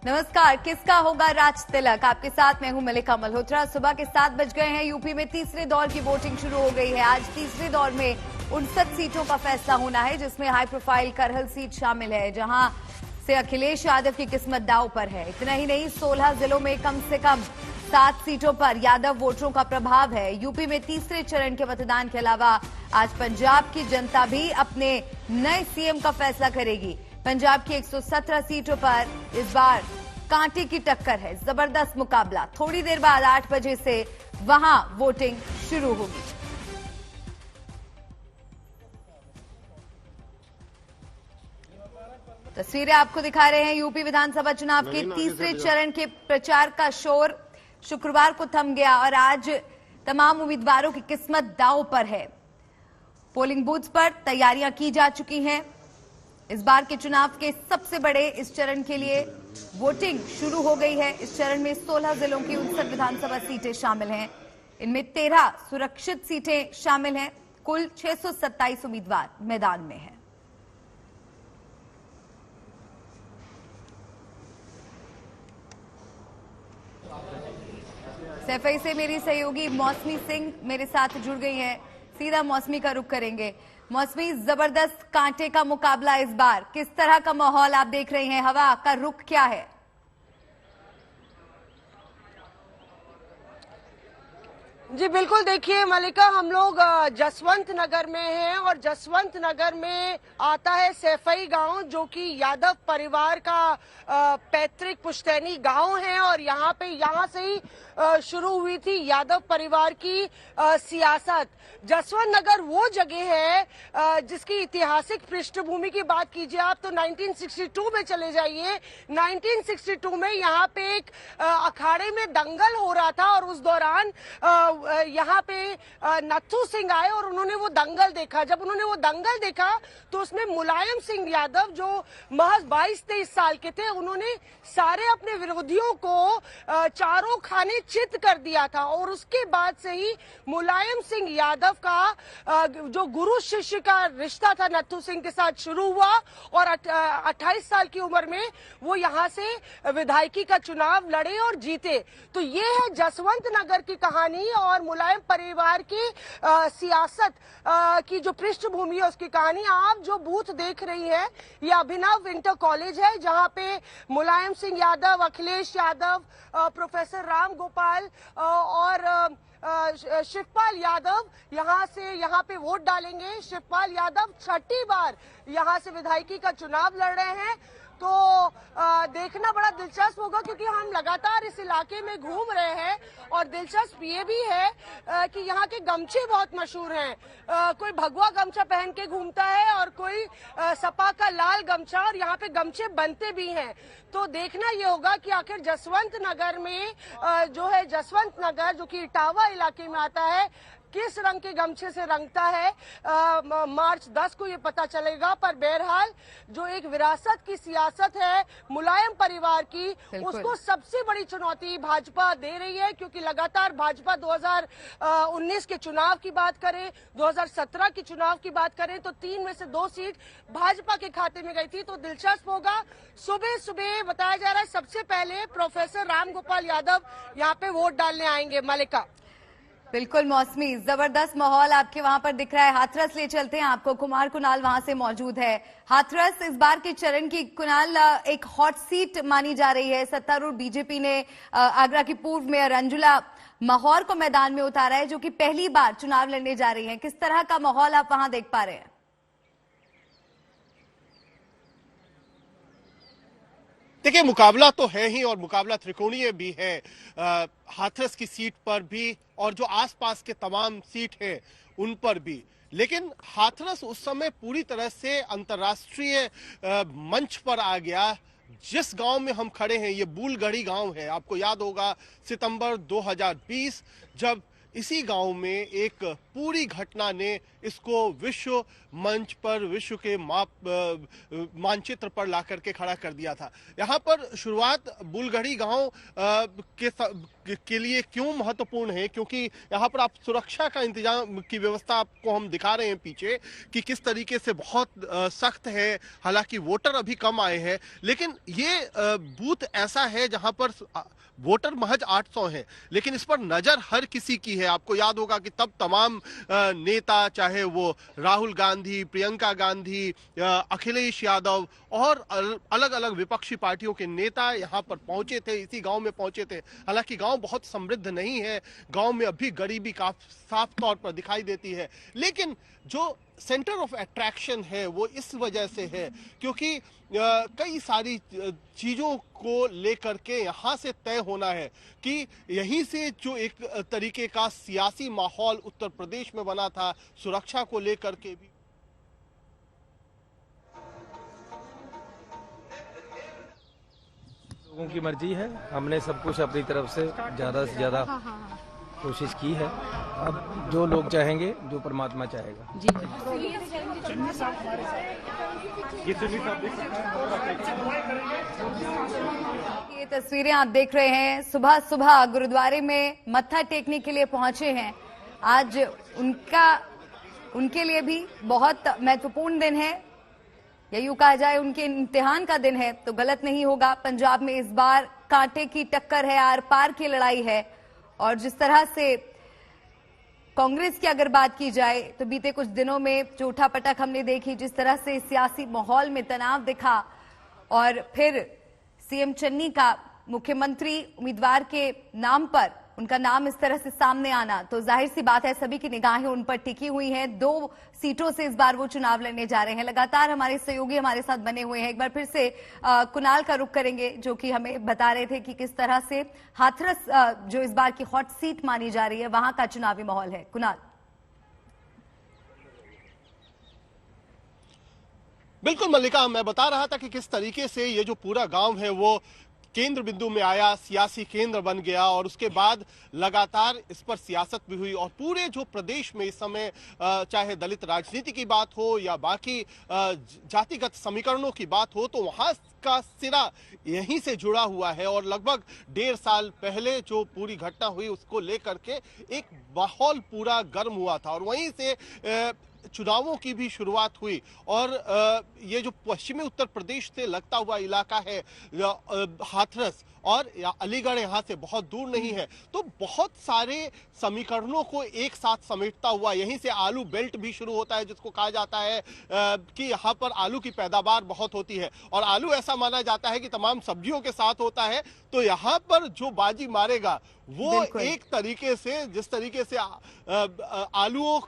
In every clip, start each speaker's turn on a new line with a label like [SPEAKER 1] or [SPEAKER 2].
[SPEAKER 1] नमस्कार। किसका होगा राज तिलक? आपके साथ मैं हूं मलिका मल्होत्रा। सुबह के 7 बज गए हैं। यूपी में तीसरे दौर की वोटिंग शुरू हो गई है। आज तीसरे दौर में 59 सीटों का फैसला होना है, जिसमें हाई प्रोफाइल करहल सीट शामिल है, जहां से अखिलेश यादव की किस्मत दांव पर है। इतना ही नहीं, 16 जिलों में कम से कम 7 सीटों पर यादव वोटरों का प्रभाव है। यूपी में तीसरे चरण के मतदान के अलावा आज पंजाब की जनता भी अपने नए सीएम का फैसला करेगी। पंजाब की 117 सीटों पर इस बार कांटे की टक्कर है, जबरदस्त मुकाबला। थोड़ी देर बाद 8 बजे से वहां वोटिंग शुरू होगी। तस्वीरें आपको दिखा रहे हैं। यूपी विधानसभा चुनाव के तीसरे चरण के प्रचार का शोर शुक्रवार को थम गया और आज तमाम उम्मीदवारों की किस्मत दांव पर है। पोलिंग बूथ पर तैयारियां की जा चुकी हैं। इस बार के चुनाव के सबसे बड़े इस चरण के लिए वोटिंग शुरू हो गई है। इस चरण में 16 जिलों की 59 विधानसभा सीटें शामिल हैं। इनमें 13 सुरक्षित सीटें शामिल हैं। कुल 627 उम्मीदवार मैदान में हैं। सैफई से मेरी सहयोगी मौसमी सिंह मेरे साथ जुड़ गई हैं। सीधा मौसमी का रुख करेंगे। मौसमी, जबरदस्त कांटे का मुकाबला इस बार, किस तरह का माहौल आप देख रहे हैं? हवा का रुख क्या है?
[SPEAKER 2] जी बिल्कुल, देखिए मलिका, हम लोग जसवंत नगर में हैं और जसवंत नगर में आता है सैफई गांव, जो कि यादव परिवार का पैतृक पुश्तैनी गांव है और यहाँ से ही शुरू हुई थी यादव परिवार की सियासत। जसवंत नगर वो जगह है जिसकी ऐतिहासिक पृष्ठभूमि की बात कीजिए आप तो 1962 में चले जाइए। 1962 में यहाँ पे एक अखाड़े में दंगल हो रहा था और उस दौरान यहाँ पे नत्थू सिंह आए और उन्होंने वो दंगल देखा। जब उन्होंने वो दंगल देखा तो उसमें मुलायम सिंह यादव, जो महज 22-23 साल के थे, उन्होंने सारे अपने विरोधियों को चारों खाने चित कर दिया था और उसके बाद से ही मुलायम सिंह यादव का जो गुरु शिष्य का रिश्ता था नत्थू सिंह के साथ शुरू हुआ और 28 साल की उम्र में वो यहाँ से विधायकी का चुनाव लड़े और जीते। तो ये है जसवंत नगर की कहानी और मुलायम परिवार की सियासत की जो पृष्ठभूमि है उसकी कहानी। आप जो बूथ देख रही है ये अभिनव इंटर कॉलेज है, जहाँ पे मुलायम सिंह यादव, अखिलेश यादव, प्रोफेसर राम गोपाल और शिवपाल यादव यहाँ पे वोट डालेंगे। शिवपाल यादव छठी बार यहाँ से विधायकी का चुनाव लड़ रहे हैं। तो देखना बड़ा दिलचस्प होगा, क्योंकि हम लगातार इस इलाके में घूम रहे हैं और दिलचस्प ये भी है कि यहाँ के गमछे बहुत मशहूर हैं। कोई भगवा गमछा पहन के घूमता है और कोई सपा का लाल गमछा, और यहाँ पे गमछे बनते भी हैं। तो देखना ये होगा कि आखिर जसवंत नगर में जो है जसवंत नगर, जो कि इटावा इलाके में आता है, किस रंग के गमछे से रंगता है। मार्च 10 को ये पता चलेगा। पर बहरहाल जो एक विरासत की सियासत है मुलायम परिवार की, उसको सबसे बड़ी चुनौती भाजपा दे रही है, क्योंकि लगातार भाजपा 2019 के चुनाव की बात करें, 2017 के चुनाव की बात करें तो 3 में से 2 सीट भाजपा के खाते में गई थी। तो दिलचस्प होगा। सुबह सुबह बताया जा रहा है सबसे पहले प्रोफेसर राम गोपाल यादव यहाँ पे वोट डालने आएंगे। मलिका,
[SPEAKER 1] बिल्कुल मौसमी, जबरदस्त माहौल आपके वहां पर दिख रहा है। हाथरस ले चलते हैं आपको। कुमार कुणाल वहां से मौजूद है। हाथरस, इस बार के चरण की कुणाल एक हॉट सीट मानी जा रही है। सत्तारूढ़ बीजेपी ने आगरा की पूर्व मेयर अंजुला महौर को मैदान में उतारा है, जो कि पहली बार चुनाव लड़ने जा रही हैं। किस तरह का माहौल आप वहां देख पा रहे हैं?
[SPEAKER 3] देखिए, मुकाबला तो है ही और मुकाबला त्रिकोणीय भी है। हाथरस की सीट पर भी और जो आसपास के तमाम सीट हैं उन पर भी। लेकिन हाथरस उस समय पूरी तरह से अंतर्राष्ट्रीय मंच पर आ गया। जिस गांव में हम खड़े हैं ये बूलगढ़ी गांव है। आपको याद होगा सितंबर 2020 जब इसी गांव में एक पूरी घटना ने इसको विश्व मंच पर, विश्व के मानचित्र पर ला करके खड़ा कर दिया था। यहाँ पर शुरुआत बुलगढ़ी गांव के लिए क्यों महत्वपूर्ण है, क्योंकि यहाँ पर आप सुरक्षा का इंतजाम की व्यवस्था आपको हम दिखा रहे हैं पीछे कि किस तरीके से बहुत सख्त है। हालांकि वोटर अभी कम आए हैं, लेकिन ये बूथ ऐसा है जहां पर वोटर महज 800 हैं, लेकिन इस पर नजर हर किसी की है। आपको याद होगा कि तब तमाम नेता, चाहे वो राहुल गांधी, प्रियंका गांधी, अखिलेश यादव और अलग अलग विपक्षी पार्टियों के नेता यहां पर पहुंचे थे, इसी गांव में पहुंचे थे। हालांकि गांव बहुत समृद्ध नहीं है, गांव में अभी गरीबी साफ तौर पर दिखाई देती है, लेकिन जो सेंटर ऑफ अट्रैक्शन है वो इस वजह से है क्योंकि कई सारी चीजों को लेकर के यहां से तय होना है कि यहीं से जो एक तरीके का सियासी माहौल उत्तर प्रदेश में बना था, सुरक्षा को लेकर के भी
[SPEAKER 4] लोगों की मर्जी है। हमने सब कुछ अपनी तरफ से ज्यादा कोशिश की है। अब जो लोग चाहेंगे, जो परमात्मा चाहेगा।
[SPEAKER 1] ये तस्वीरें आप देख रहे हैं, सुबह सुबह गुरुद्वारे में मत्था टेकने के लिए पहुंचे हैं। आज उनके लिए भी बहुत महत्वपूर्ण दिन है, या यूं कहा जाए उनके इम्तिहान का दिन है तो गलत नहीं होगा। पंजाब में इस बार कांटे की टक्कर है, आर पार की लड़ाई है। और जिस तरह से कांग्रेस की अगर बात की जाए तो बीते कुछ दिनों में जो उठापटक हमने देखी, जिस तरह से सियासी माहौल में तनाव दिखा और फिर सीएम चन्नी का मुख्यमंत्री उम्मीदवार के नाम पर उनका नाम इस तरह से सामने आना, तो जाहिर सी बात है सभी की निगाहें उन पर टिकी हुई हैं। 2 सीटों से इस बार वो चुनाव लड़ने जा रहे हैं। लगातार हमारे सहयोगी हमारे साथ बने हुए हैं। एक बार फिर से कुणाल का रुख करेंगे, जो कि हमें बता रहे थे कि किस तरह से हाथरस जो इस बार की हॉट सीट मानी जा रही है, वहां का चुनावी माहौल है। कुणाल।
[SPEAKER 3] बिल्कुल मल्लिका, मैं बता रहा था कि किस तरीके से ये जो पूरा गांव है वो केंद्र बिंदु में आया, सियासी केंद्र बन गया और उसके बाद लगातार इस पर सियासत भी हुई। और पूरे जो प्रदेश में इस समय चाहे दलित राजनीति की बात हो या बाकी जातिगत समीकरणों की बात हो, तो वहां का सिरा यहीं से जुड़ा हुआ है। और लगभग 1.5 साल पहले जो पूरी घटना हुई उसको लेकर के एक माहौल पूरा गर्म हुआ था और वहीं से चुनावों की भी शुरुआत हुई। और ये जो पश्चिमी उत्तर प्रदेश से लगता हुआ इलाका है हाथरस और अलीगढ़ यहाँ से बहुत दूर नहीं है, तो बहुत सारे समीकरणों को एक साथ समेटता हुआ यहीं से आलू बेल्ट भी शुरू होता है, जिसको कहा जाता है कि यहाँ पर आलू की पैदावार बहुत होती है और आलू ऐसा माना जाता है कि तमाम सब्जियों के साथ होता है। तो यहाँ पर जो बाजी मारेगा वो एक तरीके से, जिस तरीके से आलू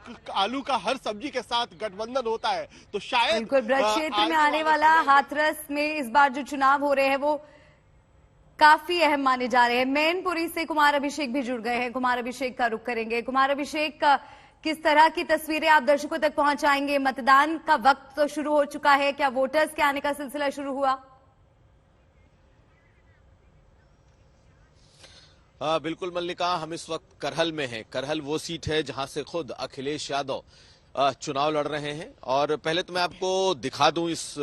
[SPEAKER 3] का हर सब्जी के साथ गठबंधन होता है, तो शायद
[SPEAKER 1] ब्रज क्षेत्र में आने वाला हाथरस में इस बार जो चुनाव हो रहे हैं वो काफी अहम माने जा रहे हैं। मैनपुरी से कुमार अभिषेक भी जुड़ गए हैं। कुमार अभिषेक का रुख करेंगे। कुमार अभिषेक, किस तरह की तस्वीरें आप दर्शकों तक पहुंचाएंगे? मतदान का वक्त तो शुरू हो चुका है, क्या वोटर्स के आने का सिलसिला शुरू हुआ?
[SPEAKER 5] बिल्कुल मल्लिका, हम इस वक्त करहल में हैं। करहल वो सीट है जहां से खुद अखिलेश यादव चुनाव लड़ रहे हैं। और पहले तो मैं आपको दिखा दूं इस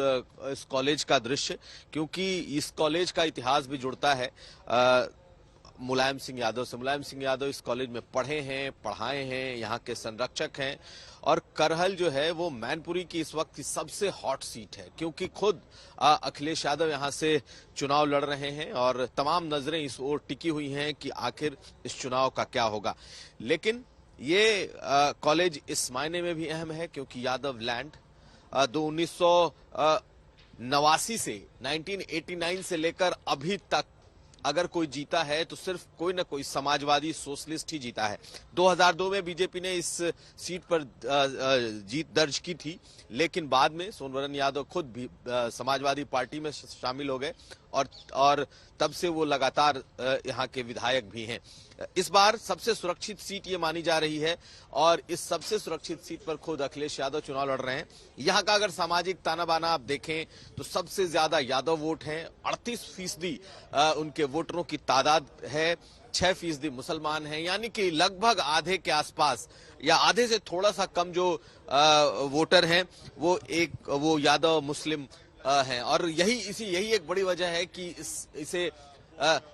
[SPEAKER 5] कॉलेज का दृश्य, क्योंकि इस कॉलेज का इतिहास भी जुड़ता है मुलायम सिंह यादव से। मुलायम सिंह यादव इस कॉलेज में पढ़े हैं, पढ़ाए हैं, यहाँ के संरक्षक हैं। और करहल जो है वो मैनपुरी की इस वक्त की सबसे हॉट सीट है, क्योंकि खुद अखिलेश यादव यहाँ से चुनाव लड़ रहे हैं और तमाम नजरें इस ओर टिकी हुई हैं कि आखिर इस चुनाव का क्या होगा। लेकिन ये कॉलेज इस मायने में भी अहम है क्योंकि यादव लैंड 1989 से 1989 से लेकर अभी तक अगर कोई जीता है तो सिर्फ कोई ना कोई समाजवादी सोशलिस्ट ही जीता है। 2002 में बीजेपी ने इस सीट पर जीत दर्ज की थी, लेकिन बाद में सोनवरन यादव खुद भी समाजवादी पार्टी में शामिल हो गए और तब से वो लगातार यहाँ के विधायक भी हैं। इस बार सबसे सुरक्षित सीट ये मानी जा रही है और इस सबसे सुरक्षित सीट पर खुद अखिलेश यादव चुनाव लड़ रहे हैं। यहाँ का अगर सामाजिक ताना बाना आप देखें तो सबसे ज्यादा यादव वोट हैं, 38% उनके वोटरों की तादाद है। 6% मुसलमान हैं, यानी कि लगभग आधे के आसपास या आधे से थोड़ा सा कम जो वोटर हैं वो यादव मुस्लिम हैं। और यही एक बड़ी वजह है कि इसे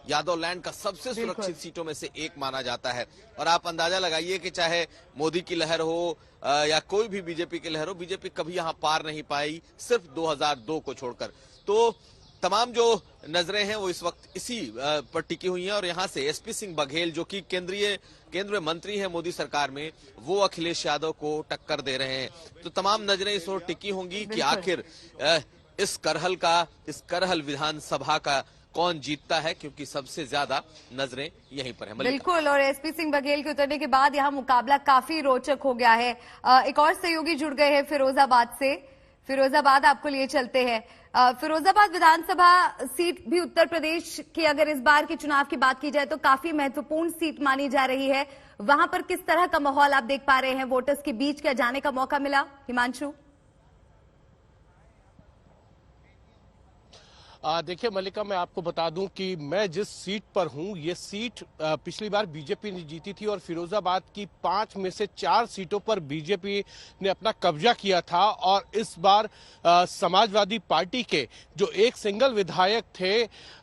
[SPEAKER 5] यादव लैंड का सबसे सुरक्षित सीटों में से एक माना जाता है। और आप अंदाजा लगाइए कि चाहे मोदी की लहर हो या कोई भी बीजेपी की लहर हो, बीजेपी कभी यहां पार नहीं पाई, सिर्फ 2002 को छोड़कर। तो तमाम जो नजरें हैं वो इस वक्त इसी पर टिकी हुई हैं। और यहां से एसपी सिंह बघेल, जो कि केंद्रीय मंत्री हैं मोदी सरकार में, वो अखिलेश यादव को टक्कर दे रहे हैं। तो तमाम नजरें इस ओर टिकी होंगी कि आखिर इस करहल विधानसभा का कौन जीतता है, क्योंकि सबसे ज्यादा नजरें यहीं पर हैं।
[SPEAKER 1] बिल्कुल, और एसपी सिंह बघेल के उतरने के बाद यहाँ मुकाबला काफी रोचक हो गया है। एक और सहयोगी जुड़ गए हैं फिरोजाबाद से। फिरोजाबाद आपको लिए चलते हैं। फिरोजाबाद विधानसभा सीट भी उत्तर प्रदेश की अगर इस बार के चुनाव की बात की जाए तो काफी महत्वपूर्ण सीट मानी जा रही है। वहां पर किस तरह का माहौल आप देख पा रहे हैं? वोटर्स के बीच क्या जाने का मौका मिला, हिमांशु?
[SPEAKER 3] देखिए मल्लिका, मैं आपको बता दूं कि मैं जिस सीट पर हूं, ये सीट पिछली बार बीजेपी ने जीती थी और फिरोजाबाद की 5 में से 4 सीटों पर बीजेपी ने अपना कब्जा किया था। और इस बार समाजवादी पार्टी के जो एक सिंगल विधायक थे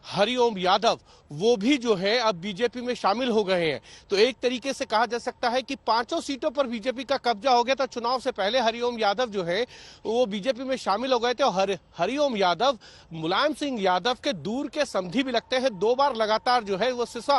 [SPEAKER 3] हरिओम यादव, वो भी जो है अब बीजेपी में शामिल हो गए हैं। तो एक तरीके से कहा जा सकता है कि 5 सीटों पर बीजेपी का कब्जा हो गया था। चुनाव से पहले हरिओम यादव जो है वो बीजेपी में शामिल हो गए थे। और हरिओम यादव मुलायम सिंह यादव के दूर के समधी भी लगते हैं। 2 बार लगातार जो है वो सिरसा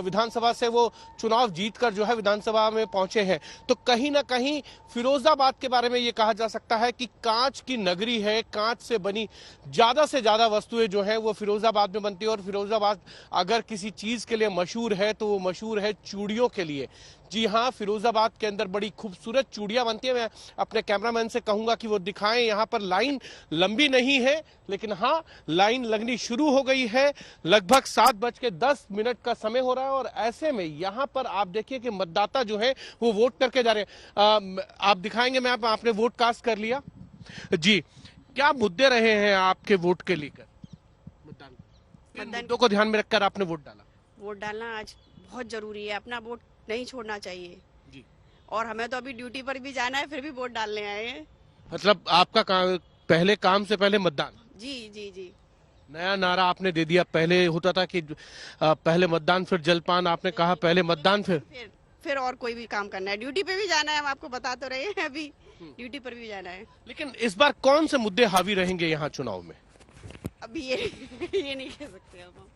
[SPEAKER 3] विधानसभा से वो चुनाव जीतकर जो है विधानसभा में पहुंचे हैं। तो कहीं ना कहीं फिरोजाबाद के बारे में ये कहा जा सकता है कि कांच की नगरी है, कांच से बनी ज्यादा से ज्यादा वस्तुएं जो है वो फिरोजाबाद में बनती है। और फिरोजाबाद अगर किसी चीज के लिए मशहूर है तो वो मशहूर है चूड़ियों के लिए। जी हाँ, फिरोजाबाद के अंदर बड़ी खूबसूरत चूड़ियां बनती है। मैं अपने कैमरामैन से कहूंगा कि वो दिखाएं। यहाँ पर लाइन लंबी नहीं है, लेकिन हाँ लाइन लगनी शुरू हो गई है। लगभग 7:10 का समय हो रहा है और ऐसे में यहाँ पर आप देखिए कि मतदाता जो है वो वोट करके जा रहे हैं। आप दिखाएंगे? मैं आपने वोट कास्ट कर लिया जी। क्या मुद्दे रहे हैं आपके वोट के लेकर? किन मुद्दों को ध्यान में रखकर आपने वोट डाला?
[SPEAKER 6] वोट डालना आज बहुत जरूरी है, अपना वोट नहीं छोड़ना चाहिए
[SPEAKER 3] जी।
[SPEAKER 6] और हमें तो अभी ड्यूटी पर भी जाना है, फिर भी वोट डालने आए हैं।
[SPEAKER 3] मतलब आपका पहले काम से पहले मतदान?
[SPEAKER 6] जी जी जी।
[SPEAKER 3] नया नारा आपने दे दिया। पहले होता था कि पहले मतदान फिर जलपान, आपने कहा पहले मतदान
[SPEAKER 6] फिर और कोई भी काम करना है। ड्यूटी पे भी जाना है, हम आपको बता तो रहे हैं, अभी ड्यूटी पर भी जाना है।
[SPEAKER 3] लेकिन इस बार कौन से मुद्दे हावी रहेंगे यहाँ चुनाव में?
[SPEAKER 6] अभी ये नहीं कह सकते हम।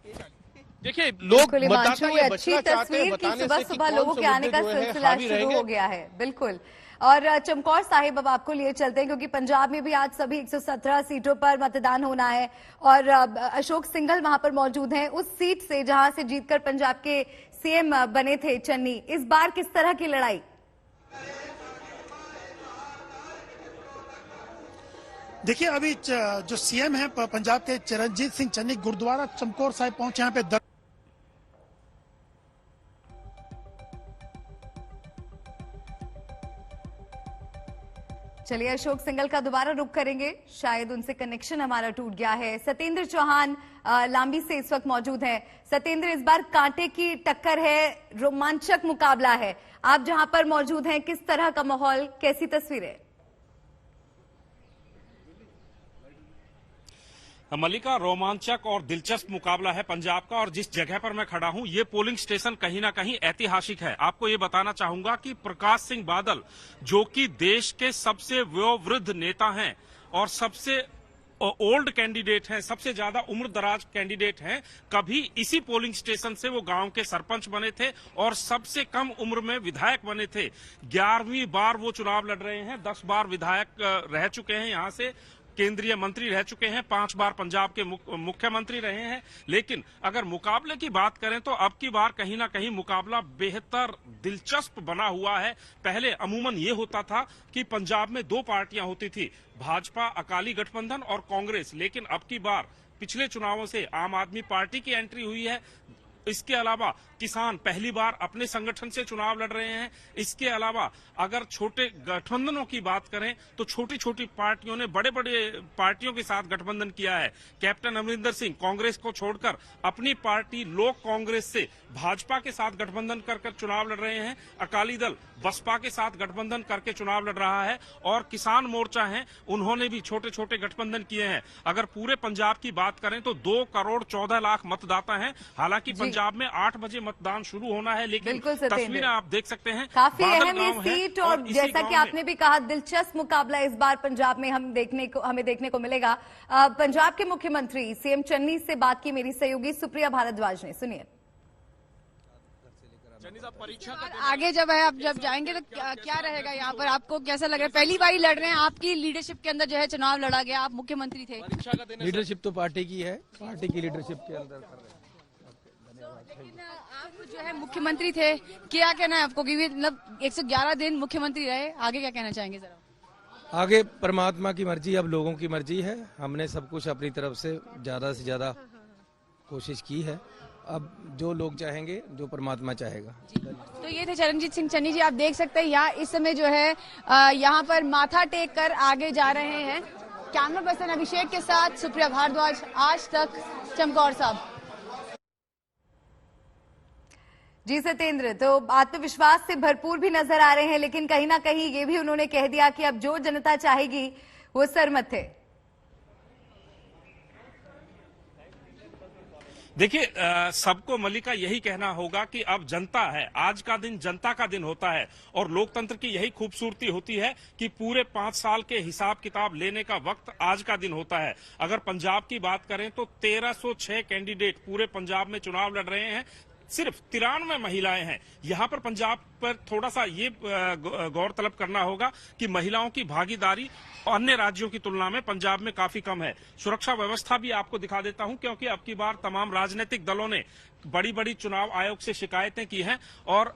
[SPEAKER 3] देखिए, लोग
[SPEAKER 1] हिमांशु, ये अच्छी तस्वीर कि सुबह सुबह लोगों के आने का सिलसिला शुरू हो गया है। बिल्कुल। और चमकौर साहिब अब आपको लिए चलते हैं, क्योंकि पंजाब में भी आज सभी 117 सीटों पर मतदान होना है और अशोक सिंघल वहां पर मौजूद हैं, उस सीट से जहां से जीतकर पंजाब के सीएम बने थे चन्नी। इस बार किस तरह की लड़ाई?
[SPEAKER 7] देखिए, अभी जो सीएम है पंजाब के चरणजीत सिंह चन्नी गुरुद्वारा चमकौर साहिब पहुंचे। यहाँ पे
[SPEAKER 1] चलिए अशोक सिंघल का दोबारा रुख करेंगे, शायद उनसे कनेक्शन हमारा टूट गया है। सत्येंद्र चौहान लांबी से इस वक्त मौजूद हैं। सत्येंद्र, इस बार कांटे की टक्कर है, रोमांचक मुकाबला है। आप जहां पर मौजूद हैं, किस तरह का माहौल, कैसी तस्वीरें?
[SPEAKER 8] मल्लिका, रोमांचक और दिलचस्प मुकाबला है पंजाब का। और जिस जगह पर मैं खड़ा हूं, ये पोलिंग स्टेशन कहीं ना कहीं ऐतिहासिक है। आपको ये बताना चाहूंगा कि प्रकाश सिंह बादल, जो कि देश के सबसे वयोवृद्ध नेता हैं और सबसे ओल्ड कैंडिडेट हैं, सबसे ज्यादा उम्र दराज कैंडिडेट हैं, कभी इसी पोलिंग स्टेशन से वो गांव के सरपंच बने थे और सबसे कम उम्र में विधायक बने थे। 11वीं बार वो चुनाव लड़ रहे हैं। 10 बार विधायक रह चुके हैं, यहां से केंद्रीय मंत्री रह चुके हैं, 5 बार पंजाब के मुख्यमंत्री रहे हैं। लेकिन अगर मुकाबले की बात करें तो अब की बार कहीं ना कहीं मुकाबला बेहतर दिलचस्प बना हुआ है। पहले अमूमन ये होता था कि पंजाब में 2 पार्टियां होती थी, भाजपा अकाली गठबंधन और कांग्रेस। लेकिन अब की बार पिछले चुनावों से आम आदमी पार्टी की एंट्री हुई है। इसके अलावा किसान पहली बार अपने संगठन से चुनाव लड़ रहे हैं। इसके अलावा अगर छोटे गठबंधनों की बात करें तो छोटी छोटी पार्टियों ने बड़े बड़े पार्टियों के साथ गठबंधन किया है। कैप्टन अमरिंदर सिंह कांग्रेस को छोड़कर अपनी पार्टी लोक कांग्रेस से भाजपा के साथ गठबंधन कर चुनाव लड़ रहे हैं। अकाली दल बसपा के साथ गठबंधन करके चुनाव लड़ रहा है और किसान मोर्चा है, उन्होंने भी छोटे छोटे गठबंधन किए हैं। अगर पूरे पंजाब की बात करें तो 2 करोड़ 14 लाख मतदाता हैं। हालांकि पंजाब में 8 बजे मतदान शुरू होना है, लेकिन तस्वीरें आप देख सकते हैं
[SPEAKER 1] काफी अहम ये
[SPEAKER 8] गांव
[SPEAKER 1] सीट
[SPEAKER 8] है
[SPEAKER 1] और जैसा कि आपने भी कहा दिलचस्प मुकाबला इस बार पंजाब में हमें देखने को मिलेगा। पंजाब के मुख्यमंत्री सीएम चन्नी से बात की मेरी सहयोगी सुप्रिया भारद्वाज ने, सुनिए।
[SPEAKER 9] आगे जब जाएंगे तो क्या रहेगा यहाँ पर, आपको कैसा लग रहा है? पहली बार लड़ रहे हैं, आपकी लीडरशिप के अंदर जो है चुनाव लड़ा गया, आप मुख्यमंत्री थे।
[SPEAKER 4] लीडरशिप तो पार्टी की है, पार्टी की लीडरशिप के अंदर कर रहे हैं।
[SPEAKER 9] लेकिन आप जो है मुख्यमंत्री थे, क्या कहना है आपको कि मतलब 111 दिन मुख्यमंत्री रहे, आगे क्या कहना चाहेंगे जरा?
[SPEAKER 4] आगे परमात्मा की मर्जी, अब लोगों की मर्जी है। हमने सब कुछ अपनी तरफ से ज्यादा कोशिश की है। अब जो लोग चाहेंगे, जो परमात्मा चाहेगा।
[SPEAKER 9] तो ये थे चरणजीत सिंह चन्नी जी। आप देख सकते हैं यहाँ इस समय जो है यहाँ पर माथा टेक कर आगे जा रहे हैं। कैमरा पर्सन अभिषेक के साथ सुप्रिया भारद्वाज, आज तक, चमकौर साहब।
[SPEAKER 1] जी सत्येंद्र, तो आत्मविश्वास से भरपूर भी नजर आ रहे हैं, लेकिन कहीं ना कहीं ये भी उन्होंने कह दिया कि अब जो जनता चाहेगी वो सरमत है।
[SPEAKER 8] देखिए, सबको मल्लिका यही कहना होगा कि अब जनता है, आज का दिन जनता का दिन होता है और लोकतंत्र की यही खूबसूरती होती है कि पूरे 5 साल के हिसाब किताब लेने का वक्त आज का दिन होता है। अगर पंजाब की बात करें तो 1306 कैंडिडेट पूरे पंजाब में चुनाव लड़ रहे हैं, सिर्फ 93 महिलाएं हैं। यहां पर पंजाब पर थोड़ा सा ये गौर तलब करना होगा कि महिलाओं की भागीदारी अन्य राज्यों की तुलना में पंजाब में काफी कम है। सुरक्षा व्यवस्था भी आपको दिखा देता हूं, क्योंकि अब की बार तमाम राजनीतिक दलों ने बड़ी बड़ी चुनाव आयोग से शिकायतें की हैं और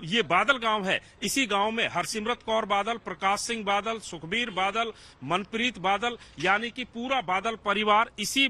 [SPEAKER 8] ये बादल गांव है, इसी गांव में हरसिमरत कौर बादल, प्रकाश सिंह बादल, सुखबीर बादल, मनप्रीत बादल, यानी कि पूरा बादल परिवार इसी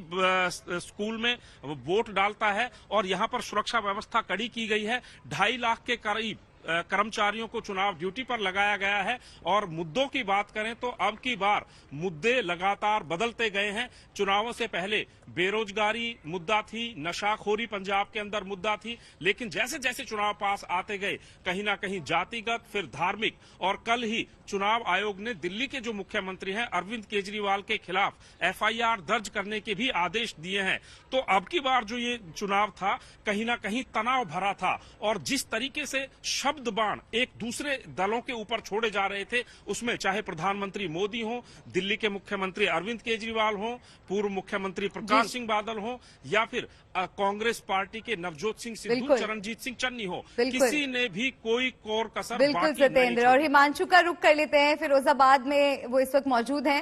[SPEAKER 8] स्कूल में वोट डालता है और यहां पर सुरक्षा व्यवस्था कड़ी की गई है। 2.5 लाख के करीब कर्मचारियों को चुनाव ड्यूटी पर लगाया गया है। और मुद्दों की बात करें तो अब की बार मुद्दे लगातार बदलते गए हैं। चुनावों से पहले बेरोजगारी मुद्दा थी, नशाखोरी पंजाब के अंदर मुद्दा थी, लेकिन जैसे जैसे चुनाव पास आते गए कहीं ना कहीं जातिगत, फिर धार्मिक, और कल ही चुनाव आयोग ने दिल्ली के जो मुख्यमंत्री हैं अरविंद केजरीवाल के खिलाफ FIR दर्ज करने के भी आदेश दिए हैं। तो अब की बार जो ये चुनाव था कहीं ना कहीं तनाव भरा था और जिस तरीके से शब्द बाण एक दूसरे दलों के ऊपर छोड़े जा रहे थे, उसमें चाहे प्रधानमंत्री मोदी हो, दिल्ली के मुख्यमंत्री अरविंद केजरीवाल हो, पूर्व मुख्यमंत्री प्रकाश सिंह बादल हो, या फिर कांग्रेस पार्टी के नवजोत सिंह सिद्धू, चरणजीत सिंह चन्नी हो, किसी ने भी कोई कोर कसर
[SPEAKER 1] बिल्कुल सत्येंद्र। और हिमांशु का रुख कर लेते हैं, फिरोजाबाद में वो इस वक्त मौजूद हैं।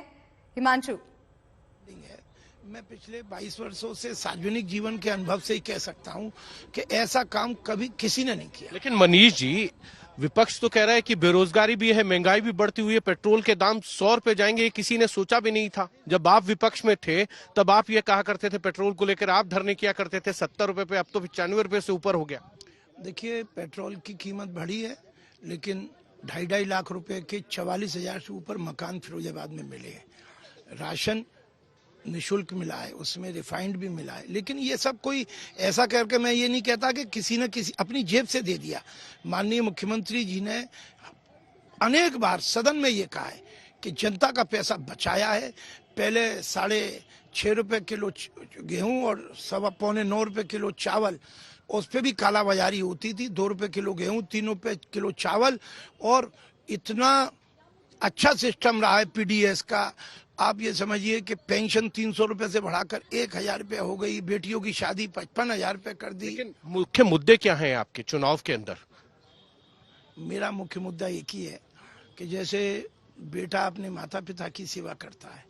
[SPEAKER 1] हिमांशु,
[SPEAKER 10] मैं पिछले 22 वर्षों से सार्वजनिक जीवन के अनुभव से ही कह सकता हूं कि ऐसा काम कभी किसी ने नहीं किया।
[SPEAKER 3] लेकिन मनीष जी, विपक्ष तो कह रहा है कि बेरोजगारी भी है, महंगाई भी बढ़ती हुई है, पेट्रोल के दाम 100 रुपए जाएंगे, ये किसी ने सोचा भी नहीं था। जब आप विपक्ष में थे तब आप ये कहा करते थे, पेट्रोल को लेकर आप धरने किया करते थे 70 रुपए पे, अब तो 95 रुपए से ऊपर हो गया।
[SPEAKER 10] देखिए, पेट्रोल की कीमत बढ़ी है, लेकिन 2.5 लाख रुपए के 44,000 से ऊपर मकान फिरोजाबाद में मिले हैं। राशन निःशुल्क मिला है, उसमें रिफाइंड भी मिला है। लेकिन ये सब कोई ऐसा करके, मैं ये नहीं कहता कि किसी न किसी अपनी जेब से दे दिया। माननीय मुख्यमंत्री जी ने अनेक बार सदन में ये कहा है कि जनता का पैसा बचाया है। पहले 6.5 रुपए किलो गेहूं और 9.25 रुपए किलो चावल, उस पर भी कालाबाजारी होती थी। 2 रुपए किलो गेहूं, 3 रुपए किलो चावल, और इतना अच्छा सिस्टम रहा है PDS का। आप ये समझिए कि पेंशन 300 रुपए से बढ़ाकर 1000 रुपए हो गई, बेटियों की शादी 55,000 रुपए कर दी।
[SPEAKER 3] लेकिन मुख्य मुद्दे क्या हैं आपके चुनाव के अंदर?
[SPEAKER 10] मेरा मुख्य मुद्दा एक ही है कि जैसे बेटा अपने माता पिता की सेवा करता है,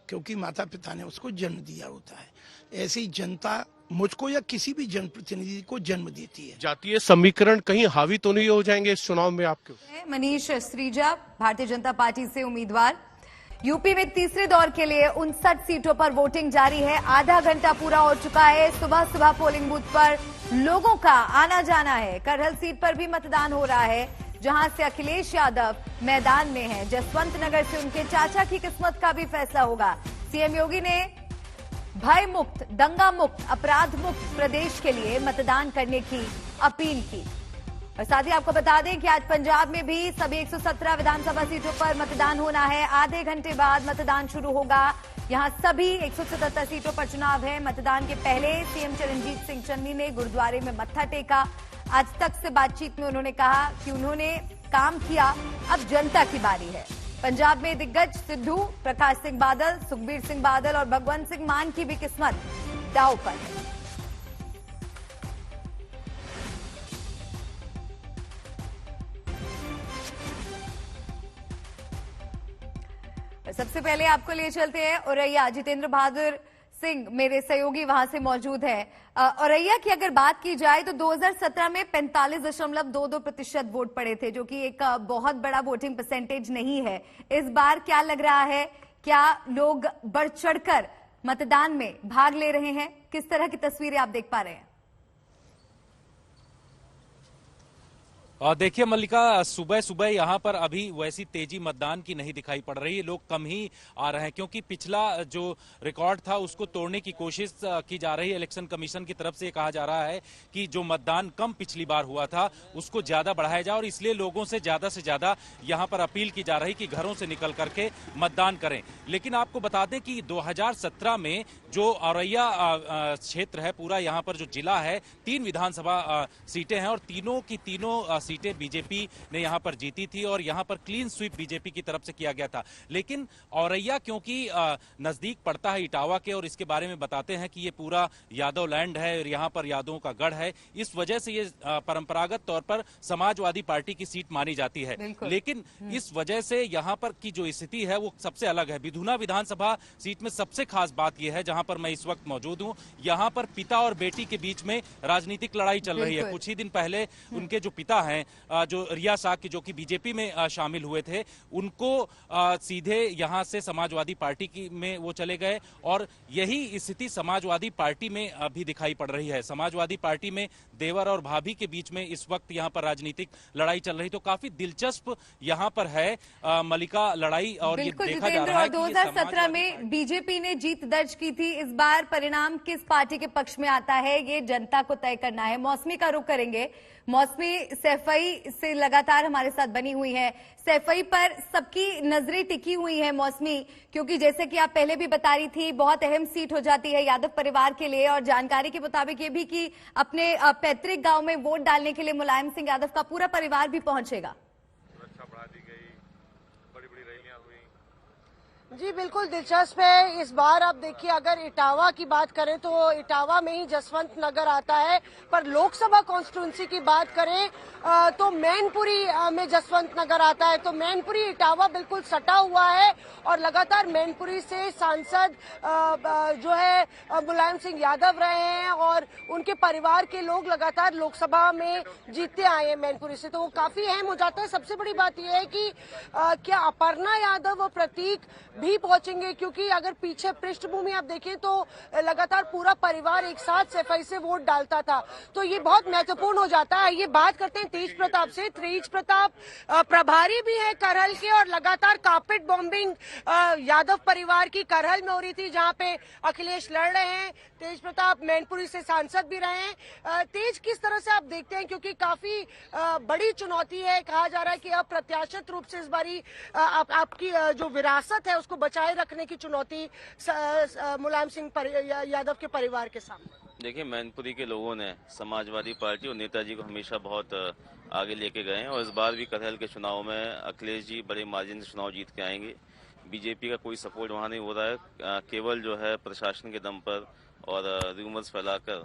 [SPEAKER 10] क्योंकि माता पिता ने उसको जन्म दिया होता है, ऐसे ही जनता मुझको या किसी भी जनप्रतिनिधि को जन्म देती है।
[SPEAKER 3] जातीय समीकरण कहीं हावी तो नहीं हो जाएंगे इस चुनाव में आपके?
[SPEAKER 1] मनीष श्रीजा, भारतीय जनता पार्टी से उम्मीदवार। यूपी में तीसरे दौर के लिए 59 सीटों पर वोटिंग जारी है। आधा घंटा पूरा हो चुका है। सुबह सुबह पोलिंग बूथ पर लोगों का आना जाना है। करहल सीट पर भी मतदान हो रहा है, जहां से अखिलेश यादव मैदान में हैं। जसवंत नगर से उनके चाचा की किस्मत का भी फैसला होगा। सीएम योगी ने भय मुक्त, दंगा मुक्त, अपराध मुक्त प्रदेश के लिए मतदान करने की अपील की। और साथ ही आपको बता दें कि आज पंजाब में भी सभी 117 विधानसभा सीटों पर मतदान होना है। आधे घंटे बाद मतदान शुरू होगा। यहां सभी 177 सीटों पर चुनाव है। मतदान के पहले सीएम चरणजीत सिंह चन्नी ने गुरुद्वारे में मत्था टेका। आज तक से बातचीत में उन्होंने कहा कि उन्होंने काम किया, अब जनता की बारी है। पंजाब में दिग्गज सिद्धू, प्रकाश सिंह बादल, सुखबीर सिंह बादल और भगवंत सिंह मान की भी किस्मत दांव पर है। सबसे पहले आपको ले चलते हैं औरैया। जितेंद्र बहादुर सिंह मेरे सहयोगी वहां से मौजूद हैं। औरैया की अगर बात की जाए तो 2017 में 45.22% वोट पड़े थे, जो कि एक बहुत बड़ा वोटिंग परसेंटेज नहीं है। इस बार क्या लग रहा है, क्या लोग बढ़ चढ़कर मतदान में भाग ले रहे हैं? किस तरह की तस्वीरें आप देख पा रहे हैं?
[SPEAKER 11] देखिए मल्लिका, सुबह सुबह यहाँ पर अभी वैसी तेजी मतदान की नहीं दिखाई पड़ रही है। लोग कम ही आ रहे हैं, क्योंकि पिछला जो रिकॉर्ड था उसको तोड़ने की कोशिश की जा रही है। इलेक्शन कमीशन की तरफ से कहा जा रहा है कि जो मतदान कम पिछली बार हुआ था उसको ज्यादा बढ़ाया जाए, और इसलिए लोगों से ज्यादा यहाँ पर अपील की जा रही कि घरों से निकल करके मतदान करें। लेकिन आपको बता दें कि 2017 में जो औरैया क्षेत्र है, पूरा यहाँ पर जो जिला है, 3 विधानसभा सीटें हैं और तीनों की तीनों सीटें बीजेपी ने यहां पर जीती थी और यहां पर क्लीन स्वीप बीजेपी की तरफ से किया गया था। लेकिन औरैया क्योंकि नजदीक पड़ता है इटावा के, और इसके बारे में बताते हैं कि ये पूरा यादव लैंड है और यहां पर यादवों का गढ़ है, इस वजह से ये परंपरागत तौर पर समाजवादी पार्टी की सीट मानी जाती है। लेकिन इस वजह से यहां पर की जो स्थिति है वो सबसे अलग है। बिधुना विधानसभा सीट में सबसे खास बात यह है, जहां पर मैं इस वक्त मौजूद हूं, यहां पर पिता और बेटी के बीच में राजनीतिक लड़ाई चल रही है। कुछ ही दिन पहले उनके जो पिता हैं, जो रिया साकी, जो कि बीजेपी में शामिल हुए थे, उनको सीधे यहां से समाजवादी पार्टी की में वो चले गए, और यही स्थिति समाजवादी पार्टी में अभी दिखाई पड़ रही है। समाजवादी पार्टी में देवर और भाभी के बीच में इस वक्त यहां पर राजनीतिक लड़ाई चल रही। तो काफी दिलचस्प यहां पर है मल्लिका लड़ाई, और ये देखा जा रहा है कि
[SPEAKER 1] 2017 में बीजेपी ने जीत दर्ज की थी। इस बार परिणाम किस पार्टी के पक्ष में आता है, ये जनता को तय करना है। मौसमी का रुख करेंगे। मौसमी सैफई से लगातार हमारे साथ बनी हुई है। सैफई पर सबकी नजरें टिकी हुई है मौसमी, क्योंकि जैसे कि आप पहले भी बता रही थी, बहुत अहम सीट हो जाती है यादव परिवार के लिए, और जानकारी के मुताबिक ये भी कि अपने पैतृक गांव में वोट डालने के लिए मुलायम सिंह यादव का पूरा परिवार भी पहुंचेगा।
[SPEAKER 12] सुरक्षा बढ़ा दी गई, बड़ी रैलियां हुई।
[SPEAKER 2] जी बिल्कुल दिलचस्प है। इस बार आप देखिए, अगर इटावा की बात करें तो इटावा में ही जसवंत नगर आता है, पर लोकसभा कॉन्स्टिट्यूंसी की बात करें तो मैनपुरी में जसवंत नगर आता है। तो मैनपुरी इटावा बिल्कुल सटा हुआ है, और लगातार मैनपुरी से सांसद जो है मुलायम सिंह यादव रहे हैं, और उनके परिवार के लोग लगातार लोकसभा में जीतते आए हैं मैनपुरी से। तो वो काफी अहम हो जाता है। सबसे बड़ी बात यह है कि क्या अपर्णा यादव और प्रतीक भी पहुंचेंगे, क्योंकि अगर पीछे पृष्ठभूमि आप देखें तो लगातार पूरा परिवार एक साथ सफाई से वोट डालता था। तो ये बहुत महत्वपूर्ण हो जाता है। ये बात करते हैं तेज प्रताप से। तेज प्रताप प्रभारी भी है करहल के, और लगातार कारपेट बॉम्बिंग यादव परिवार की करहल में हो रही थी, जहां पे अखिलेश लड़ रहे हैं। तेज प्रताप मैनपुरी से सांसद भी रहे हैं। तेज, किस तरह से आप देखते हैं, क्योंकि काफी बड़ी चुनौती है, कहा जा रहा है कि अप्रत्याशित रूप से इस बारी आपकी जो विरासत है उसको बचाए रखने की चुनौती मुलायम सिंह यादव के परिवार के सामने।
[SPEAKER 12] देखिए, मैनपुरी के लोगों ने समाजवादी पार्टी और नेताजी को हमेशा बहुत आगे लेके गए हैं, और इस बार भी करहल के चुनाव में अखिलेश जी बड़े मार्जिन से चुनाव जीत के आएंगे। बीजेपी का कोई सपोर्ट वहां नहीं हो रहा है, केवल जो है प्रशासन के दम पर और रूमर्स फैलाकर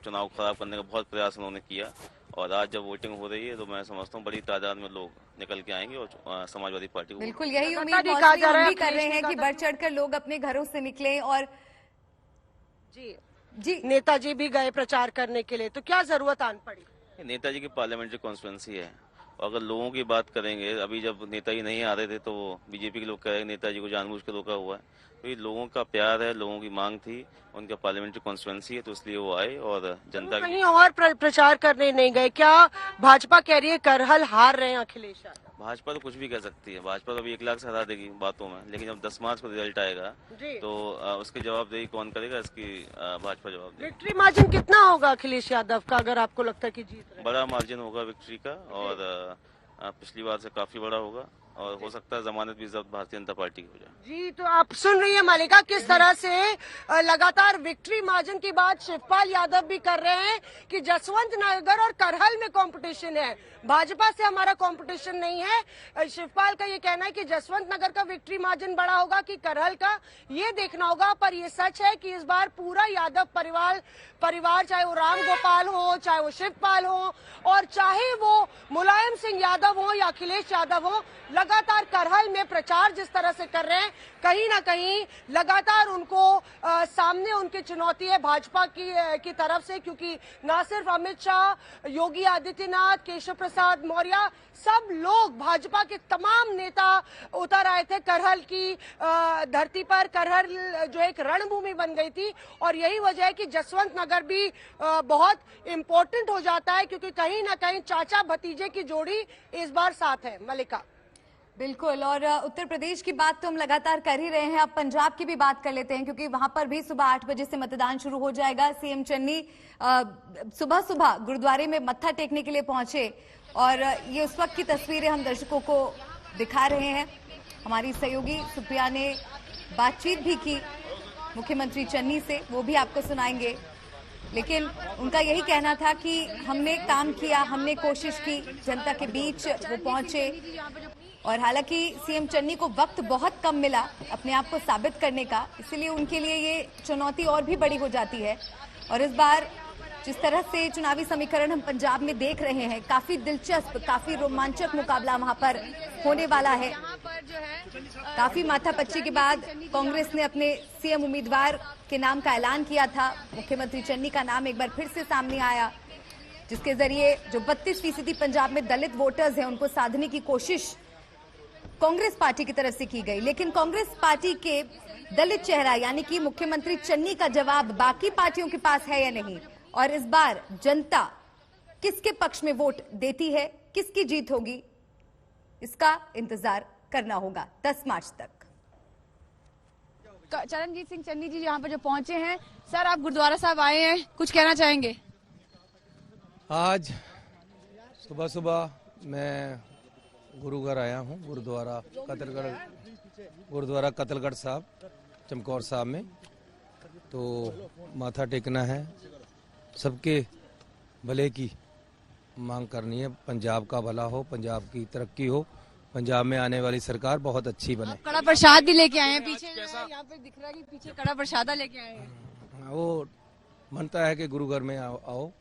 [SPEAKER 12] चुनाव खराब करने का बहुत प्रयास उन्होंने किया। और आज जब वोटिंग हो रही है तो मैं समझता हूँ बड़ी तादाद में लोग निकल के आएंगे और समाजवादी पार्टी को
[SPEAKER 1] बिल्कुल यही उम्मीद हम भी कर रहे हैं कि बढ़ चढ़कर लोग अपने घरों से निकलें। और
[SPEAKER 2] जी नेताजी भी गए प्रचार करने के लिए, तो क्या जरूरत आन पड़ी?
[SPEAKER 12] नेताजी की पार्लियामेंट्री कॉन्स्टिट्यूंसी है, और अगर लोगों की बात करेंगे, अभी जब नेताजी नहीं आ रहे थे तो बीजेपी के लोग कह रहे हैं नेताजी को जानबूझ के रोका हुआ है। तो ये लोगों का प्यार है, लोगों की मांग थी, उनका पार्लियामेंट्री कॉन्स्टिट्यूएंसी है, तो इसलिए वो आए और जनता
[SPEAKER 2] कहीं और प्रचार करने नहीं गए। क्या भाजपा कह रही है करहल हार रहे हैं अखिलेश यादव?
[SPEAKER 12] भाजपा तो कुछ भी कह सकती है, भाजपा तो अभी 1 लाख से हरा देगी बातों में, लेकिन जब 10 मार्च को रिजल्ट आएगा तो उसकी जवाबदेही कौन करेगा? इसकी भाजपा जवाब देगी।
[SPEAKER 2] विक्ट्री मार्जिन कितना होगा अखिलेश यादव का, अगर आपको लगता है कि जीत रहे हैं?
[SPEAKER 12] बड़ा मार्जिन होगा विक्ट्री का, और पिछली बार से काफी बड़ा होगा, और हो सकता है जमानत भी जब्त भारतीय जनता पार्टी की हो जाए।
[SPEAKER 2] जी, तो आप सुन रही है मालिका किस तरह से लगातार विक्ट्री मार्जिन की बात शिवपाल यादव भी कर रहे हैं कि जसवंत नगर और करहल में कंपटीशन है, भाजपा से हमारा कंपटीशन नहीं है। शिवपाल का ये कहना है कि जसवंत नगर का विक्ट्री मार्जिन बड़ा होगा कि करहल का, ये देखना होगा। पर ये सच है कि इस बार पूरा यादव परिवार चाहे वो राम गोपाल हो, चाहे वो शिवपाल हो, और चाहे वो मुलायम सिंह यादव हो या अखिलेश यादव हो, लगातार करहल में प्रचार जिस तरह से कर रहे हैं, कहीं ना कहीं लगातार उनको सामने उनकी चुनौती है भाजपा की तरफ से, क्योंकि न सिर्फ अमित शाह, योगी आदित्यनाथ, केशव प्रसाद मौर्य, सब लोग भाजपा के तमाम नेता उतर आए थे करहल की धरती पर। करहल जो एक रणभूमि बन गई थी, और यही वजह है कि जसवंत नगर भी बहुत इम्पोर्टेंट हो जाता है, क्योंकि कहीं ना कहीं चाचा भतीजे की जोड़ी इस बार साथ है। मलिका,
[SPEAKER 1] बिल्कुल, और उत्तर प्रदेश की बात तो हम लगातार कर ही रहे हैं, अब पंजाब की भी बात कर लेते हैं, क्योंकि वहां पर भी सुबह 8 बजे से मतदान शुरू हो जाएगा। सीएम चन्नी सुबह सुबह गुरुद्वारे में मत्था टेकने के लिए पहुंचे, और ये उस वक्त की तस्वीरें हम दर्शकों को दिखा रहे हैं। हमारी सहयोगी सुप्रिया ने बातचीत भी की मुख्यमंत्री चन्नी से, वो भी आपको सुनाएंगे। लेकिन उनका यही कहना था कि हमने काम किया, हमने कोशिश की, जनता के बीच वो पहुंचे, और हालांकि सीएम चन्नी को वक्त बहुत कम मिला अपने आप को साबित करने का, इसलिए उनके लिए ये चुनौती और भी बड़ी हो जाती है। और इस बार जिस तरह से चुनावी समीकरण हम पंजाब में देख रहे हैं, काफी दिलचस्प, काफी रोमांचक मुकाबला वहां पर होने वाला है। काफी माथापच्ची के बाद कांग्रेस ने अपने सीएम उम्मीदवार के नाम का ऐलान किया था। मुख्यमंत्री चन्नी का नाम एक बार फिर से सामने आया, जिसके जरिए जो 32% पंजाब में दलित वोटर्स हैं, उनको साधने की कोशिश कांग्रेस पार्टी की तरफ से की गई। लेकिन कांग्रेस पार्टी के दलित चेहरा यानी कि मुख्यमंत्री चन्नी का जवाब बाकी पार्टियों के पास है या नहीं, और इस बार जनता किसके पक्ष में वोट देती है, किसकी जीत होगी, इसका इंतजार करना होगा 10 मार्च तक।
[SPEAKER 9] चरणजीत सिंह चन्नी जी यहाँ पर जो पहुंचे हैं, सर आप गुरुद्वारा साहब आए हैं, कुछ कहना चाहेंगे?
[SPEAKER 4] आज सुबह सुबह मैं गुरुघर आया हूँ, गुरुद्वारा कतलगढ़ साहब, चमकौर साहब में। तो माथा टेकना है, सबके भले की मांग करनी है, पंजाब का भला हो, पंजाब की तरक्की हो, पंजाब में आने वाली सरकार बहुत अच्छी बने।
[SPEAKER 9] कड़ा प्रसाद भी लेके आए हैं, पीछे यहाँ पे दिख रहा है कि पीछे कड़ा प्रसाद लेके आए हैं।
[SPEAKER 4] वो मनता है कि गुरुघर में आओ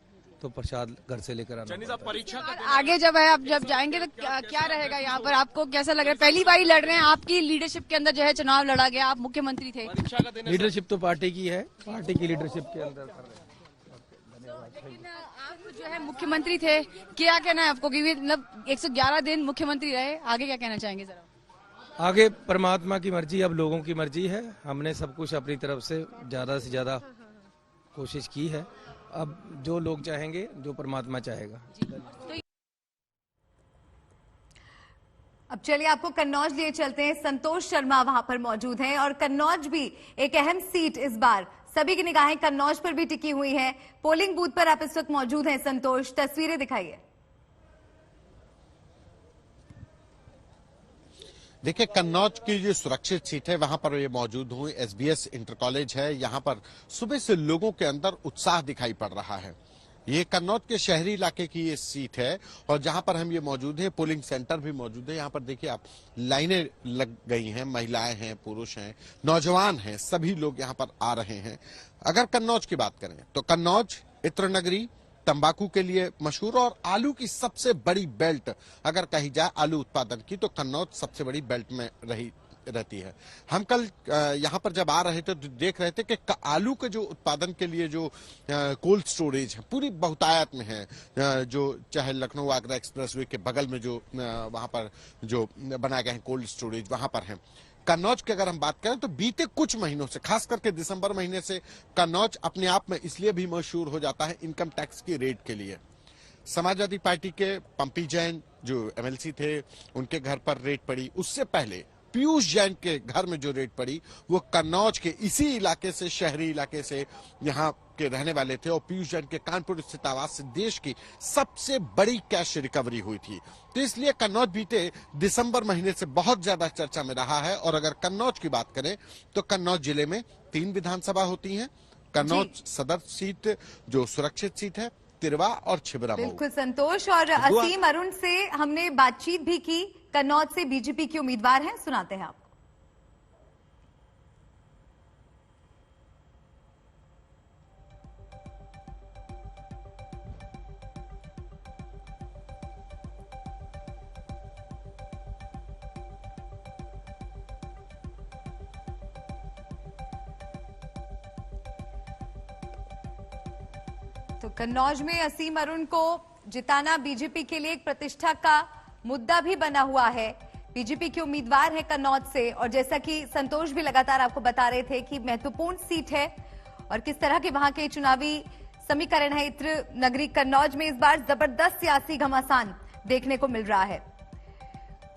[SPEAKER 4] तो प्रसाद घर से लेकर आना।
[SPEAKER 8] परीक्षा
[SPEAKER 9] आगे जब है, आप जब जाएंगे तो क्या रहेगा यहाँ पर, आपको कैसा लग रहा है? पहली बार लड़ रहे हैं, आपकी लीडरशिप के अंदर जो है चुनाव लड़ा गया, आप मुख्यमंत्री थे।
[SPEAKER 4] लीडरशिप तो पार्टी की है, पार्टी की लीडरशिप के अंदर कर रहे हैं।
[SPEAKER 9] लेकिन आप जो है मुख्यमंत्री थे, क्या कहना है आपको कि मतलब 111 दिन मुख्यमंत्री रहे, आगे क्या कहना चाहेंगे जरा?
[SPEAKER 4] आगे परमात्मा की मर्जी, अब लोगों की मर्जी है। हमने सब कुछ अपनी तरफ से ज्यादा कोशिश की है, अब जो लोग चाहेंगे, जो परमात्मा चाहेगा।
[SPEAKER 1] अब चलिए आपको कन्नौज लिए चलते हैं। संतोष शर्मा वहां पर मौजूद हैं, और कन्नौज भी एक अहम सीट इस बार, सभी की निगाहें कन्नौज पर भी टिकी हुई हैं। पोलिंग बूथ पर आप इस वक्त मौजूद हैं। संतोष, तस्वीरें दिखाइए।
[SPEAKER 13] देखिए, कन्नौज की जो सुरक्षित सीट है वहां पर ये मौजूद हूँ। एसबीएस इंटर कॉलेज है, यहाँ पर सुबह से लोगों के अंदर उत्साह दिखाई पड़ रहा है। ये कन्नौज के शहरी इलाके की ये सीट है, और जहां पर हम ये मौजूद है, पोलिंग सेंटर भी मौजूद है। यहाँ पर देखिए आप, लाइनें लग गई हैं, महिलाएं हैं, पुरुष हैं, नौजवान हैं, सभी लोग यहाँ पर आ रहे हैं। अगर कन्नौज की बात करें तो कन्नौज इत्र नगरी, तंबाकू के लिए मशहूर और आलू की सबसे बड़ी बेल्ट अगर कही जाए आलू उत्पादन की, तो कन्नौज सबसे बड़ी बेल्ट में रही रहती है। हम कल यहाँ पर जब आ रहे थे तो देख रहे थे कि आलू के जो उत्पादन के लिए जो कोल्ड स्टोरेज है पूरी बहुतायत में है, जो चाहे लखनऊ आगरा एक्सप्रेसवे के बगल में जो वहां पर जो बनाए गए हैं कोल्ड स्टोरेज वहां पर है। कन्नौज की अगर हम बात करें तो बीते कुछ महीनों से, खास करके दिसंबर महीने से, कन्नौज अपने आप में इसलिए भी मशहूर हो जाता है इनकम टैक्स की रेड के लिए। समाजवादी पार्टी के पंपी जैन जो एमएलसी थे उनके घर पर रेड पड़ी, उससे पहले पीयूष जैन के घर में जो रेड पड़ी वो कन्नौज के इसी इलाके से, शहरी इलाके से यहाँ के रहने वाले थे और पीयूष जैन के कानपुर स्थित आवास से देश की सबसे बड़ी कैश रिकवरी हुई थी। तो इसलिए कन्नौज बीते दिसंबर महीने से बहुत ज्यादा चर्चा में रहा है। और अगर कन्नौज की बात करें तो कन्नौज जिले में 3 विधानसभा होती हैं। कन्नौज सदर सीट जो सुरक्षित सीट है, तिरवा और छिबरा।
[SPEAKER 1] बिल्कुल संतोष। और असीम अरुण से हमने बातचीत भी की, कन्नौज से बीजेपी के उम्मीदवार हैं, सुनाते हैं आपको। तो कन्नौज में असीम अरुण को जिताना बीजेपी के लिए एक प्रतिष्ठा का मुद्दा भी बना हुआ है। बीजेपी के उम्मीदवार हैं कन्नौज से, और जैसा कि संतोष भी लगातार आपको बता रहे थे कि महत्वपूर्ण सीट है और किस तरह के वहां के चुनावी समीकरण है। इत्र नगरी कन्नौज में इस बार जबरदस्त सियासी घमासान देखने को मिल रहा है,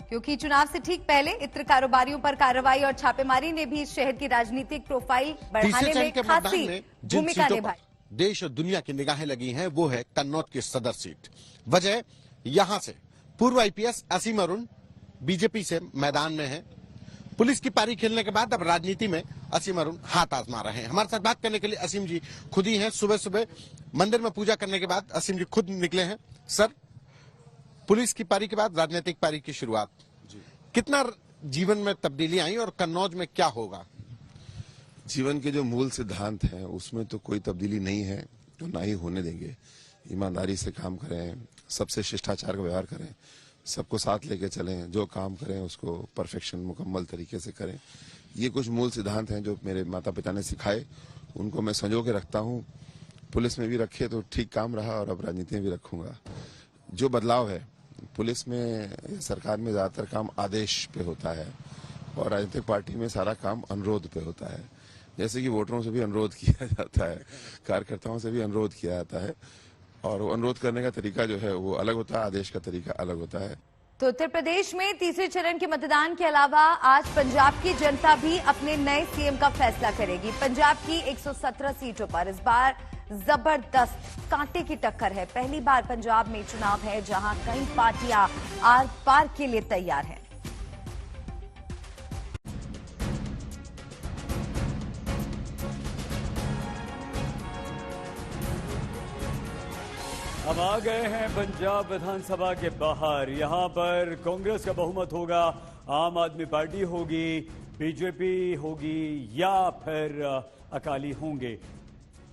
[SPEAKER 1] क्योंकि चुनाव से ठीक पहले इत्र कारोबारियों पर कार्रवाई और छापेमारी ने भी इस शहर की राजनीतिक प्रोफाइल बढ़ाने में खासी भूमिका निभाई।
[SPEAKER 13] देश और दुनिया की निगाहें लगी हैं वो है कन्नौज की सदर सीट। वजह यहां से पूर्व आईपीएस असीम अरुण बीजेपी से मैदान में है। पुलिस की पारी खेलने के बाद अब राजनीति में असीम अरुण हाथ आजमा रहे हैं। हमारे साथ बात करने के लिए असीम जी खुद ही हैं। सुबह सुबह मंदिर में पूजा करने के बाद असीम जी खुद निकले हैं। सर, पुलिस की पारी के बाद राजनीतिक पारी की शुरुआत, कितना जीवन में तब्दीली आई और कन्नौज में क्या होगा?
[SPEAKER 14] जीवन के जो मूल सिद्धांत हैं उसमें तो कोई तब्दीली नहीं है, तो ना ही होने देंगे। ईमानदारी से काम करें, सबसे शिष्टाचार का व्यवहार करें, सबको साथ लेके चलें, जो काम करें उसको परफेक्शन मुकम्मल तरीके से करें। ये कुछ मूल सिद्धांत हैं जो मेरे माता पिता ने सिखाए, उनको मैं संजो के रखता हूँ। पुलिस में भी रखे तो ठीक काम रहा और अब राजनीति में भी रखूंगा। जो बदलाव है पुलिस में, सरकार में ज्यादातर काम आदेश पे होता है और राजनीतिक पार्टी में सारा काम अनुरोध पे होता है। जैसे कि वोटरों से भी अनुरोध किया जाता है, कार्यकर्ताओं से भी अनुरोध किया जाता है, और अनुरोध करने का तरीका जो है वो अलग होता है, आदेश का तरीका अलग होता है।
[SPEAKER 1] तो उत्तर प्रदेश में तीसरे चरण के मतदान के अलावा आज पंजाब की जनता भी अपने नए सीएम का फैसला करेगी। पंजाब की 117 सीटों पर इस बार जबरदस्त कांटे की टक्कर है। पहली बार पंजाब में चुनाव है जहां कई पार्टियां आर पार के लिए तैयार हैं।
[SPEAKER 15] अब आ गए हैं पंजाब विधानसभा के बाहर। यहां पर कांग्रेस का बहुमत होगा, आम आदमी पार्टी होगी, बीजेपी होगी या फिर अकाली होंगे।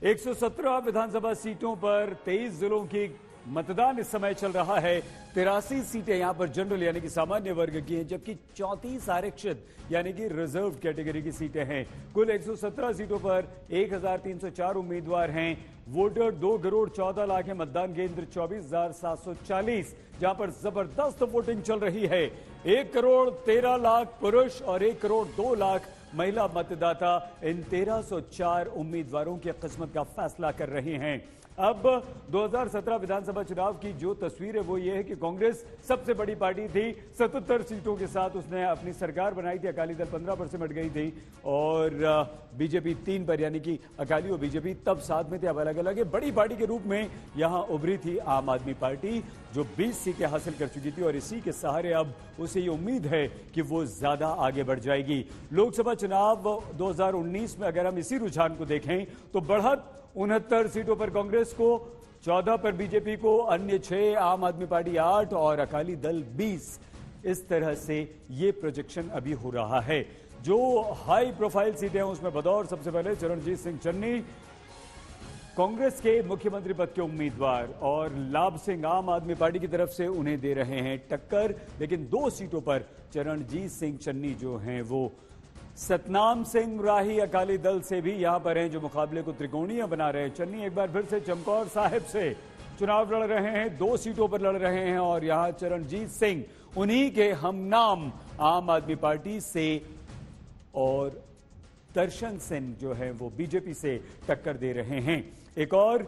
[SPEAKER 15] 117 विधानसभा सीटों पर 23 जिलों की मतदान इस समय चल रहा है। 83 सीटें यहां पर जनरल यानी कि सामान्य वर्ग की हैं, जबकि 34 आरक्षित यानी कि रिजर्व कैटेगरी की सीटें हैं। कुल 117 सीटों पर 1304 उम्मीदवार हैं। वोटर 2 करोड़ 14 लाख है। मतदान केंद्र 24,740, जहां पर जबरदस्त वोटिंग चल रही है। 1 करोड़ 13 लाख पुरुष और 1 करोड़ 2 लाख महिला मतदाता इन 1304 उम्मीदवारों की किस्मत का फैसला कर रहे हैं। अब 2017 विधानसभा चुनाव की जो तस्वीर है वो ये है कि कांग्रेस सबसे बड़ी पार्टी थी, 77 सीटों के साथ उसने अपनी सरकार बनाई थी। अकाली दल 15 पर सिमट गई थी और बीजेपी 3 पर, यानी कि अकाली और बीजेपी तब साथ में थे, अब अलग अलग है। बड़ी पार्टी के रूप में यहां उभरी थी आम आदमी पार्टी, जो 20 सीटें हासिल कर चुकी थी और इसी के सहारे अब उसे ये उम्मीद है कि वो ज्यादा आगे बढ़ जाएगी। लोकसभा चुनाव 2019 में अगर हम इसी रुझान को देखें तो बढ़त 69 सीटों पर कांग्रेस को, 14 पर बीजेपी को, अन्य 6, आम आदमी पार्टी 8 और अकाली दल 20। इस तरह से ये प्रोजेक्शन अभी हो रहा है। जो हाई प्रोफाइल सीटें हैं उसमें बतौर सबसे पहले चरणजीत सिंह चन्नी कांग्रेस के मुख्यमंत्री पद के उम्मीदवार और लाभ सिंह आम आदमी पार्टी की तरफ से उन्हें दे रहे हैं टक्कर। लेकिन 2 सीटों पर चरणजीत सिंह चन्नी जो हैं वो सतनाम सिंह राही अकाली दल से भी यहां पर हैं, जो मुकाबले को त्रिकोणीय बना रहे हैं। चन्नी एक बार फिर से चमकौर साहिब से चुनाव लड़ रहे हैं, 2 सीटों पर लड़ रहे हैं और यहां चरणजीत सिंह उन्हीं के हमनाम आम आदमी पार्टी से और दर्शन सिंह जो है वो बीजेपी से टक्कर दे रहे हैं। एक और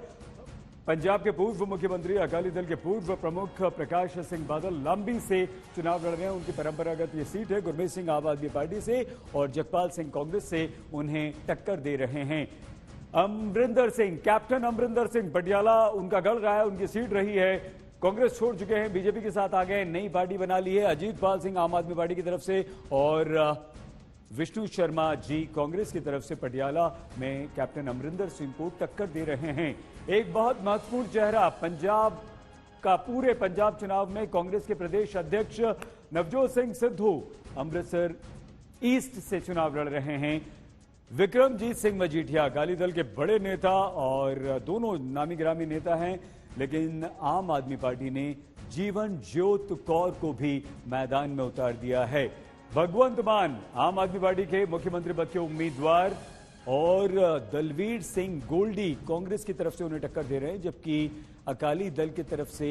[SPEAKER 15] पंजाब के पूर्व मुख्यमंत्री अकाली दल के पूर्व प्रमुख प्रकाश सिंह बादल लंबी से चुनाव लड़ रहे हैं। उनकी परंपरागत ये सीट है। गुरमीत सिंह आम आदमी पार्टी से और जगपाल सिंह कांग्रेस से उन्हें टक्कर दे रहे हैं। अमरिंदर सिंह, कैप्टन अमरिंदर सिंह पटियाला उनका गढ़ रहा है, उनकी सीट रही है। कांग्रेस छोड़ चुके हैं, बीजेपी के साथ आ गए, नई पार्टी बना ली है। अजीत पाल सिंह आम आदमी पार्टी की तरफ से और विष्णु शर्मा जी कांग्रेस की तरफ से पटियाला में कैप्टन अमरिंदर सिंह को टक्कर दे रहे हैं। एक बहुत महत्वपूर्ण चेहरा पंजाब का पूरे पंजाब चुनाव में कांग्रेस के प्रदेश अध्यक्ष नवजोत सिंह सिद्धू अमृतसर ईस्ट से चुनाव लड़ रहे हैं। विक्रमजीत सिंह मजीठिया अकाली दल के बड़े नेता और दोनों नामी गिरामी नेता हैं, लेकिन आम आदमी पार्टी ने जीवन ज्योत कौर को भी मैदान में उतार दिया है। भगवंत मान आम आदमी पार्टी के मुख्यमंत्री पद के उम्मीदवार और दलवीर सिंह गोल्डी कांग्रेस की तरफ से उन्हें टक्कर दे रहे हैं, जबकि अकाली दल की तरफ से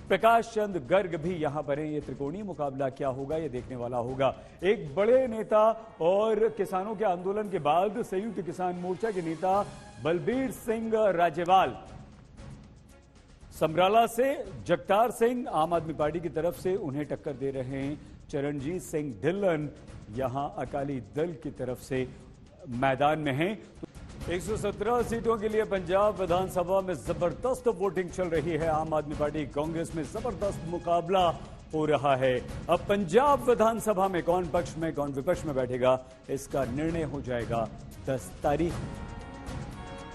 [SPEAKER 15] प्रकाश चंद गर्ग भी यहां पर हैं। ये त्रिकोणीय मुकाबला क्या होगा ये देखने वाला होगा। एक बड़े नेता और किसानों के आंदोलन के बाद संयुक्त किसान मोर्चा के नेता बलबीर सिंह राजेवाल समराला से, जगतार सिंह आम आदमी पार्टी की तरफ से उन्हें टक्कर दे रहे हैं। चरणजीत सिंह ढिल्लन यहां अकाली दल की तरफ से मैदान में हैं। 117 सीटों के लिए पंजाब विधानसभा में जबरदस्त वोटिंग चल रही है। आम आदमी पार्टी कांग्रेस में जबरदस्त मुकाबला हो रहा है। अब पंजाब विधानसभा में कौन पक्ष में कौन विपक्ष में बैठेगा इसका निर्णय हो जाएगा 10 तारीख।